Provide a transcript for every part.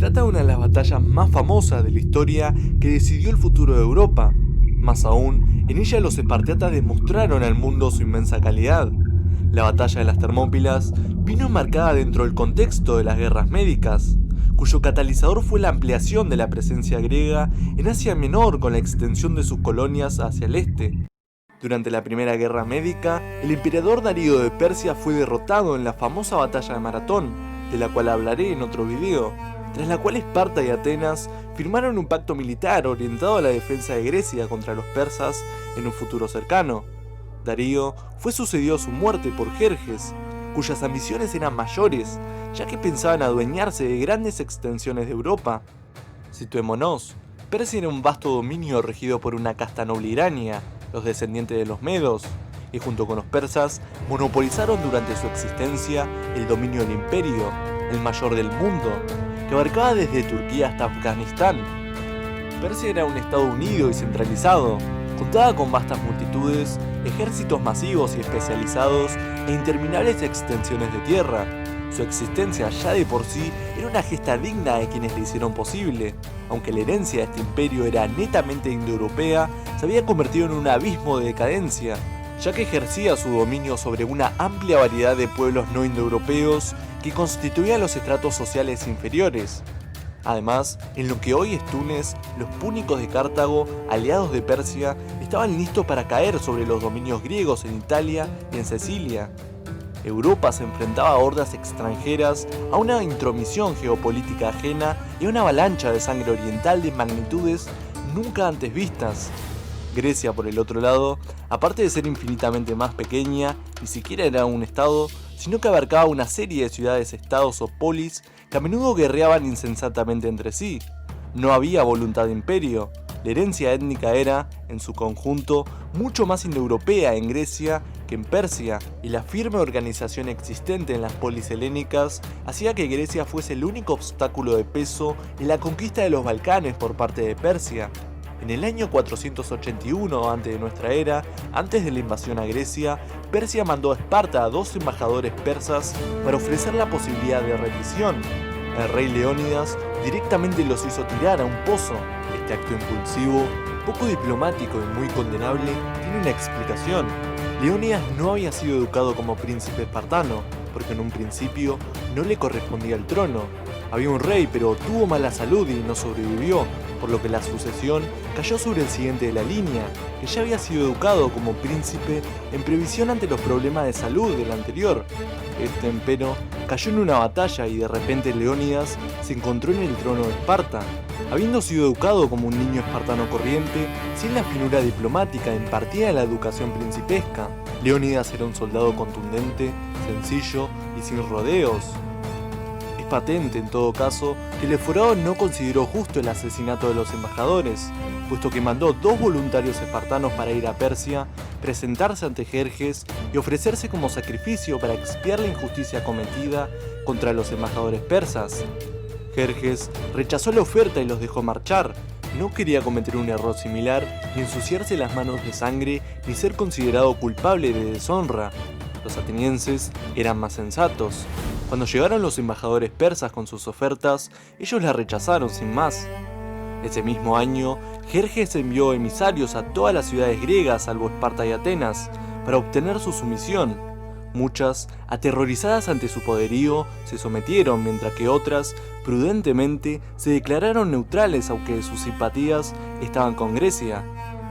trata de una de las batallas más famosas de la historia que decidió el futuro de Europa. Más aún, en ella los espartiatas demostraron al mundo su inmensa calidad. La batalla de las Termópilas vino enmarcada dentro del contexto de las guerras médicas, cuyo catalizador fue la ampliación de la presencia griega en Asia Menor con la extensión de sus colonias hacia el este. Durante la Primera Guerra Médica, el emperador Darío de Persia fue derrotado en la famosa batalla de Maratón, de la cual hablaré en otro video, tras la cual Esparta y Atenas firmaron un pacto militar orientado a la defensa de Grecia contra los persas en un futuro cercano. Darío fue sucedido a su muerte por Jerjes, cuyas ambiciones eran mayores, ya que pensaban adueñarse de grandes extensiones de Europa. Situémonos, Persia era un vasto dominio regido por una casta noble irania, los descendientes de los medos, y junto con los persas monopolizaron durante su existencia el dominio del imperio, el mayor del mundo, que abarcaba desde Turquía hasta Afganistán. Persia era un estado unido y centralizado, contaba con vastas multitudes, ejércitos masivos y especializados e interminables extensiones de tierra. Su existencia ya de por sí era una gesta digna de quienes la hicieron posible. Aunque la herencia de este imperio era netamente indoeuropea, se había convertido en un abismo de decadencia, ya que ejercía su dominio sobre una amplia variedad de pueblos no indoeuropeos que constituían los estratos sociales inferiores. Además, en lo que hoy es Túnez, los púnicos de Cartago, aliados de Persia, estaban listos para caer sobre los dominios griegos en Italia y en Sicilia. Europa se enfrentaba a hordas extranjeras, a una intromisión geopolítica ajena y a una avalancha de sangre oriental de magnitudes nunca antes vistas. Grecia, por el otro lado, aparte de ser infinitamente más pequeña, ni siquiera era un estado, sino que abarcaba una serie de ciudades-estados o polis que a menudo guerreaban insensatamente entre sí. No había voluntad de imperio. La herencia étnica era, en su conjunto, mucho más indoeuropea en Grecia que en Persia, y la firme organización existente en las polis helénicas hacía que Grecia fuese el único obstáculo de peso en la conquista de los Balcanes por parte de Persia. En el año 481 a.de nuestra era, antes de la invasión a Grecia, Persia mandó a Esparta a 2 embajadores persas para ofrecer la posibilidad de rendición. El rey Leónidas directamente los hizo tirar a un pozo. Este acto impulsivo, poco diplomático y muy condenable, tiene una explicación. Leónidas no había sido educado como príncipe espartano, porque en un principio no le correspondía el trono. Había un rey, pero tuvo mala salud y no sobrevivió, por lo que la sucesión cayó sobre el siguiente de la línea, que ya había sido educado como príncipe en previsión ante los problemas de salud del anterior. Este, empero, cayó en una batalla y de repente Leónidas se encontró en el trono de Esparta. Habiendo sido educado como un niño espartano corriente, sin la finura diplomática impartida en la educación principesca, Leónidas era un soldado contundente, sencillo y sin rodeos. Es patente, en todo caso, que el Eforado no consideró justo el asesinato de los embajadores, puesto que mandó 2 voluntarios espartanos para ir a Persia, presentarse ante Jerjes y ofrecerse como sacrificio para expiar la injusticia cometida contra los embajadores persas. Jerjes rechazó la oferta y los dejó marchar. No quería cometer un error similar, ni ensuciarse las manos de sangre, ni ser considerado culpable de deshonra. Los atenienses eran más sensatos. Cuando llegaron los embajadores persas con sus ofertas, ellos las rechazaron sin más. Ese mismo año, Jerjes envió emisarios a todas las ciudades griegas salvo Esparta y Atenas, para obtener su sumisión. Muchas, aterrorizadas ante su poderío, se sometieron, mientras que otras, prudentemente, se declararon neutrales aunque sus simpatías estaban con Grecia.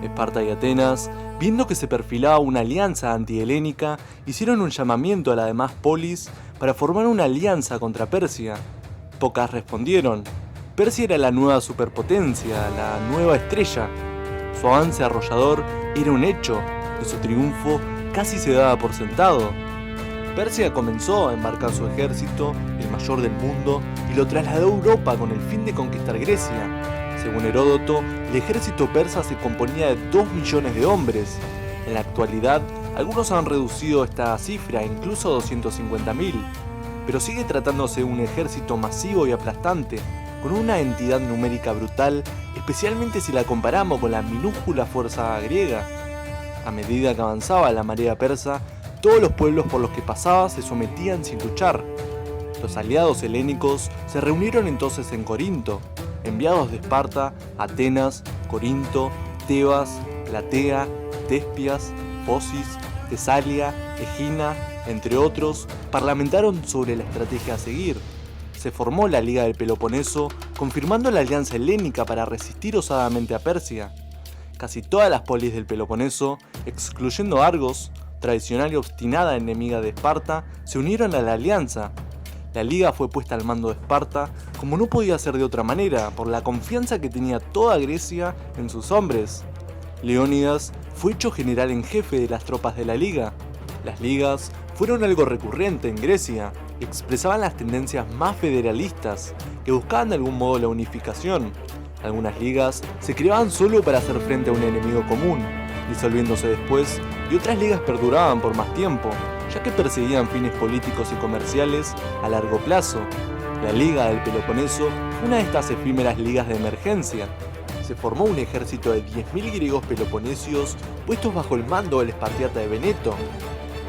Esparta y Atenas, viendo que se perfilaba una alianza antihelénica, hicieron un llamamiento a las demás polis para formar una alianza contra Persia. Pocas respondieron. Persia era la nueva superpotencia, la nueva estrella. Su avance arrollador era un hecho, y su triunfo casi se daba por sentado. Persia comenzó a embarcar su ejército, el mayor del mundo, y lo trasladó a Europa con el fin de conquistar Grecia. Según Heródoto, el ejército persa se componía de 2 millones de hombres. En la actualidad, algunos han reducido esta cifra incluso a 250.000, pero sigue tratándose de un ejército masivo y aplastante, con una entidad numérica brutal, especialmente si la comparamos con la minúscula fuerza griega. A medida que avanzaba la marea persa, todos los pueblos por los que pasaba se sometían sin luchar. Los aliados helénicos se reunieron entonces en Corinto. Enviados de Esparta, Atenas, Corinto, Tebas, Platea, Tespias, Focis, Tesalia, Egina, entre otros, parlamentaron sobre la estrategia a seguir. Se formó la Liga del Peloponeso, confirmando la alianza helénica para resistir osadamente a Persia. Casi todas las polis del Peloponeso, excluyendo Argos, tradicional y obstinada enemiga de Esparta, se unieron a la alianza. La liga fue puesta al mando de Esparta, como no podía ser de otra manera, por la confianza que tenía toda Grecia en sus hombres. Leónidas fue hecho general en jefe de las tropas de la liga. Las ligas fueron algo recurrente en Grecia y expresaban las tendencias más federalistas, que buscaban de algún modo la unificación. Algunas ligas se creaban solo para hacer frente a un enemigo común, disolviéndose después, y otras ligas perduraban por más tiempo, ya que perseguían fines políticos y comerciales a largo plazo. La Liga del Peloponeso fue una de estas efímeras ligas de emergencia. Se formó un ejército de 10.000 griegos peloponesios puestos bajo el mando del espartiata de Veneto.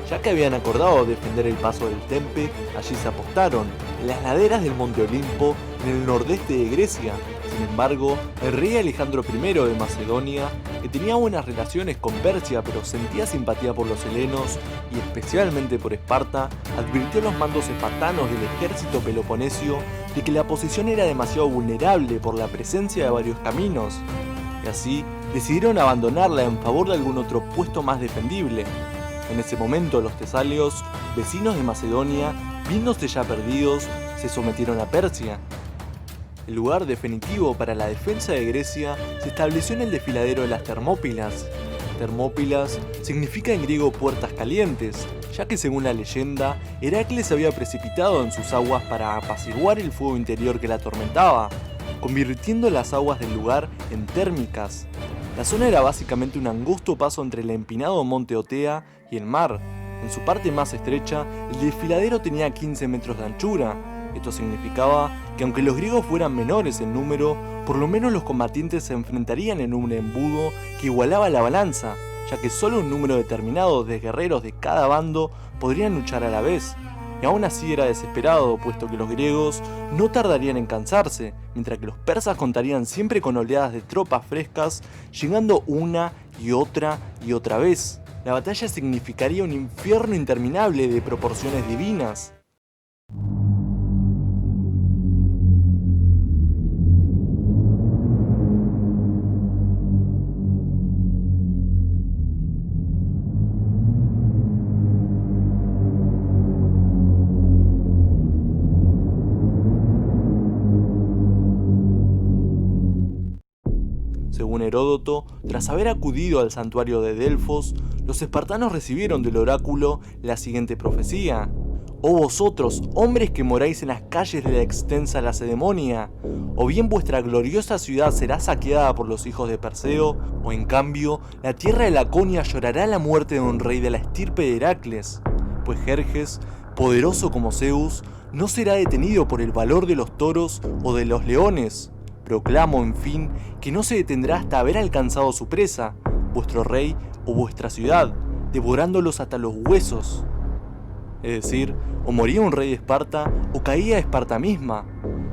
Ya que habían acordado defender el paso del Tempe, allí se apostaron, en las laderas del Monte Olimpo, en el nordeste de Grecia. Sin embargo, el rey Alejandro I de Macedonia, que tenía buenas relaciones con Persia pero sentía simpatía por los helenos y especialmente por Esparta, advirtió a los mandos espartanos del ejército peloponesio de que la posición era demasiado vulnerable por la presencia de varios caminos, y así decidieron abandonarla en favor de algún otro puesto más defendible. En ese momento los tesalios, vecinos de Macedonia, viéndose ya perdidos, se sometieron a Persia. El lugar definitivo para la defensa de Grecia se estableció en el desfiladero de las Termópilas. Termópilas significa en griego puertas calientes, ya que según la leyenda, Heracles se había precipitado en sus aguas para apaciguar el fuego interior que la atormentaba, convirtiendo las aguas del lugar en térmicas. La zona era básicamente un angosto paso entre el empinado monte Otea y el mar. En su parte más estrecha, el desfiladero tenía 15 metros de anchura. Esto significaba que aunque los griegos fueran menores en número, por lo menos los combatientes se enfrentarían en un embudo que igualaba la balanza, ya que solo un número determinado de guerreros de cada bando podrían luchar a la vez. Y aún así era desesperado, puesto que los griegos no tardarían en cansarse, mientras que los persas contarían siempre con oleadas de tropas frescas, llegando una y otra vez. La batalla significaría un infierno interminable de proporciones divinas. Según Heródoto, tras haber acudido al santuario de Delfos, los espartanos recibieron del oráculo la siguiente profecía: «Oh vosotros, hombres que moráis en las calles de la extensa Lacedemonia, o bien vuestra gloriosa ciudad será saqueada por los hijos de Perseo, o en cambio la tierra de Laconia llorará la muerte de un rey de la estirpe de Heracles, pues Jerjes, poderoso como Zeus, no será detenido por el valor de los toros o de los leones. Proclamo, en fin, que no se detendrá hasta haber alcanzado su presa, vuestro rey o vuestra ciudad, devorándolos hasta los huesos». Es decir, o moría un rey de Esparta o caía Esparta misma.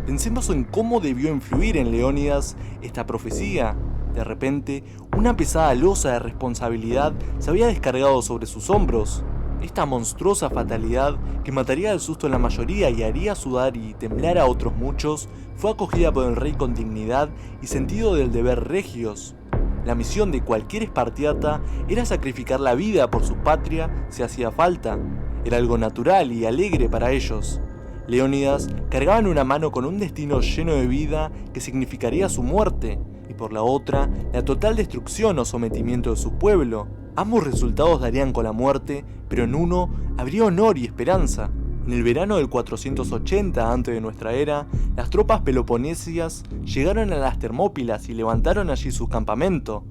Pensemos en cómo debió influir en Leónidas esta profecía. De repente, una pesada losa de responsabilidad se había descargado sobre sus hombros. Esta monstruosa fatalidad, que mataría al susto a la mayoría y haría sudar y temblar a otros muchos, fue acogida por el rey con dignidad y sentido del deber regios. La misión de cualquier espartiata era sacrificar la vida por su patria si hacía falta. Era algo natural y alegre para ellos. Leónidas cargaba en una mano con un destino lleno de vida que significaría su muerte, y por la otra, la total destrucción o sometimiento de su pueblo. Ambos resultados darían con la muerte, pero en uno habría honor y esperanza. En el verano del 480 a.C. de nuestra era, las tropas peloponesias llegaron a las Termópilas y levantaron allí su campamento.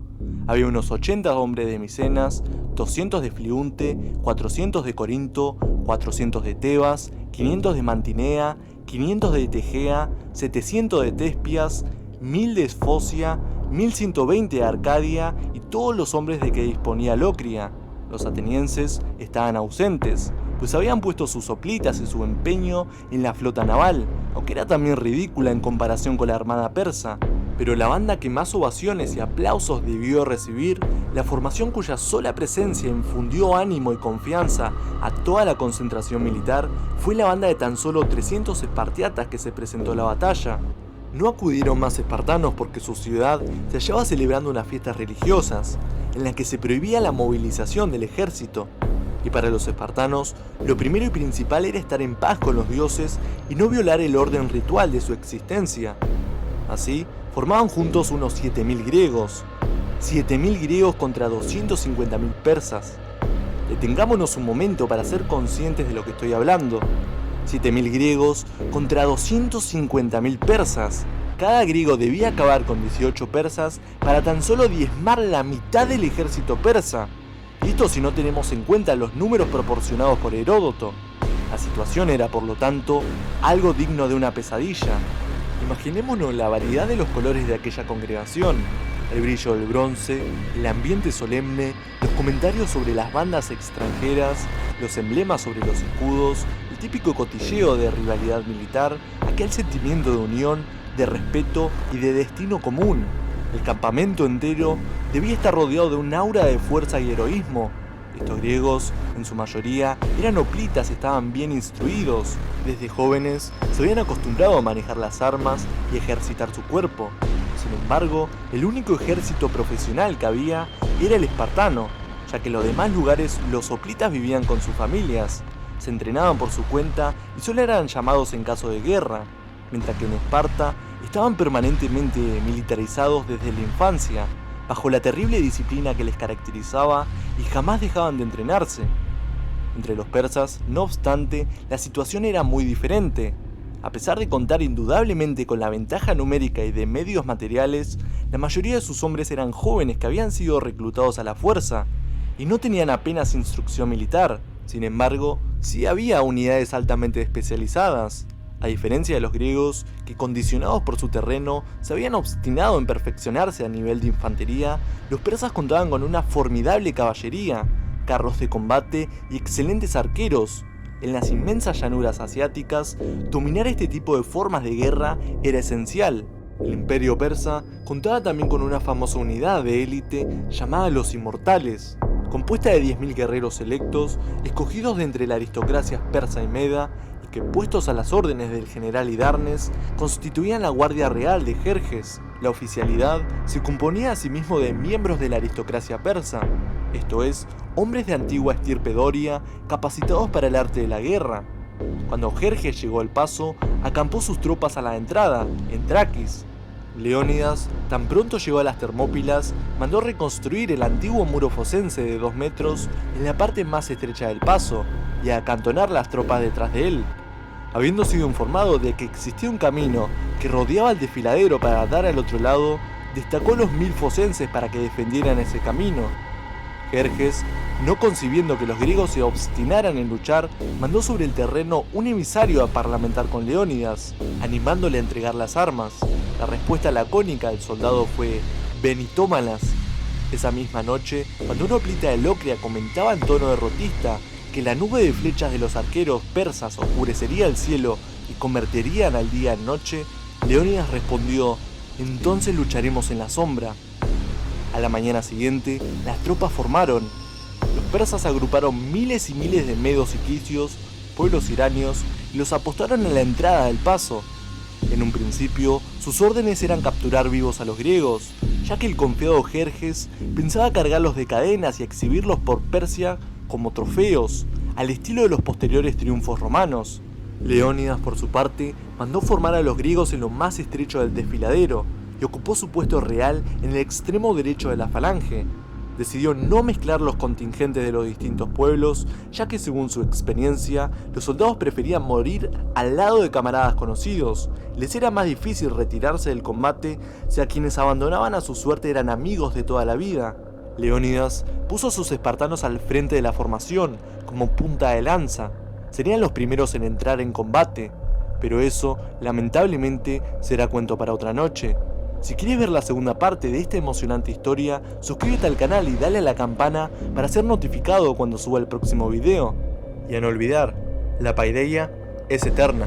Había unos 80 hombres de Micenas, 200 de Fliunte, 400 de Corinto, 400 de Tebas, 500 de Mantinea, 500 de Tegea, 700 de Tespias, 1000 de Esfocia, 1120 de Arcadia y todos los hombres de que disponía Locria. Los atenienses estaban ausentes, pues habían puesto sus soplitas y su empeño en la flota naval, aunque era también ridícula en comparación con la armada persa. Pero la banda que más ovaciones y aplausos debió recibir, la formación cuya sola presencia infundió ánimo y confianza a toda la concentración militar, fue la banda de tan solo 300 espartiatas que se presentó a la batalla. No acudieron más espartanos porque su ciudad se hallaba celebrando unas fiestas religiosas, en las que se prohibía la movilización del ejército. Y para los espartanos, lo primero y principal era estar en paz con los dioses y no violar el orden ritual de su existencia. Así, formaban juntos unos 7.000 griegos. 7.000 griegos contra 250.000 persas. Detengámonos un momento para ser conscientes de lo que estoy hablando. 7.000 griegos contra 250.000 persas. Cada griego debía acabar con 18 persas para tan solo diezmar la mitad del ejército persa. Y esto si no tenemos en cuenta los números proporcionados por Heródoto. La situación era, por lo tanto, algo digno de una pesadilla. Imaginémonos la variedad de los colores de aquella congregación, el brillo del bronce, el ambiente solemne, los comentarios sobre las bandas extranjeras, los emblemas sobre los escudos, el típico cotilleo de rivalidad militar, aquel sentimiento de unión, de respeto y de destino común. El campamento entero debía estar rodeado de un aura de fuerza y heroísmo. Estos griegos, en su mayoría, eran hoplitas y estaban bien instruidos. Desde jóvenes se habían acostumbrado a manejar las armas y ejercitar su cuerpo. Sin embargo, el único ejército profesional que había era el espartano, ya que en los demás lugares los hoplitas vivían con sus familias, se entrenaban por su cuenta y solo eran llamados en caso de guerra, mientras que en Esparta estaban permanentemente militarizados desde la infancia, bajo la terrible disciplina que les caracterizaba y jamás dejaban de entrenarse. Entre los persas, no obstante, la situación era muy diferente. A pesar de contar indudablemente con la ventaja numérica y de medios materiales, la mayoría de sus hombres eran jóvenes que habían sido reclutados a la fuerza y no tenían apenas instrucción militar. Sin embargo, sí había unidades altamente especializadas. A diferencia de los griegos, que condicionados por su terreno se habían obstinado en perfeccionarse a nivel de infantería, los persas contaban con una formidable caballería, carros de combate y excelentes arqueros. En las inmensas llanuras asiáticas, dominar este tipo de formas de guerra era esencial. El imperio persa contaba también con una famosa unidad de élite llamada los Inmortales, compuesta de 10.000 guerreros selectos, escogidos de entre la aristocracia persa y meda, y que, puestos a las órdenes del general Hidarnes, constituían la Guardia Real de Jerjes. La oficialidad se componía asimismo de miembros de la aristocracia persa, esto es, hombres de antigua estirpe doria, capacitados para el arte de la guerra. Cuando Jerjes llegó al paso, acampó sus tropas a la entrada, en Traquis. Leónidas, tan pronto llegó a las Termópilas, mandó reconstruir el antiguo muro focense de 2 metros en la parte más estrecha del paso y a acantonar las tropas detrás de él. Habiendo sido informado de que existía un camino que rodeaba el desfiladero para dar al otro lado, destacó los 1000 focenses para que defendieran ese camino. Jerjes, no concibiendo que los griegos se obstinaran en luchar, mandó sobre el terreno un emisario a parlamentar con Leónidas, animándole a entregar las armas. La respuesta lacónica del soldado fue: «Ven y tómalas». Esa misma noche, cuando una hoplita de Locria comentaba en tono derrotista que la nube de flechas de los arqueros persas oscurecería el cielo y convertirían al día en noche, Leónidas respondió: «Entonces lucharemos en la sombra». A la mañana siguiente, las tropas formaron. Los persas agruparon miles y miles de medos y quicios, pueblos iranios, y los apostaron en la entrada del paso. En un principio, sus órdenes eran capturar vivos a los griegos, ya que el confiado Jerjes pensaba cargarlos de cadenas y exhibirlos por Persia como trofeos, al estilo de los posteriores triunfos romanos. Leónidas, por su parte, mandó formar a los griegos en lo más estrecho del desfiladero, y ocupó su puesto real en el extremo derecho de la falange. Decidió no mezclar los contingentes de los distintos pueblos, ya que según su experiencia, los soldados preferían morir al lado de camaradas conocidos. Les era más difícil retirarse del combate si a quienes abandonaban a su suerte eran amigos de toda la vida. Leónidas puso a sus espartanos al frente de la formación, como punta de lanza. Serían los primeros en entrar en combate, pero eso, lamentablemente, será cuento para otra noche. Si quieres ver la segunda parte de esta emocionante historia, suscríbete al canal y dale a la campana para ser notificado cuando suba el próximo video. Y a no olvidar, la paideia es eterna.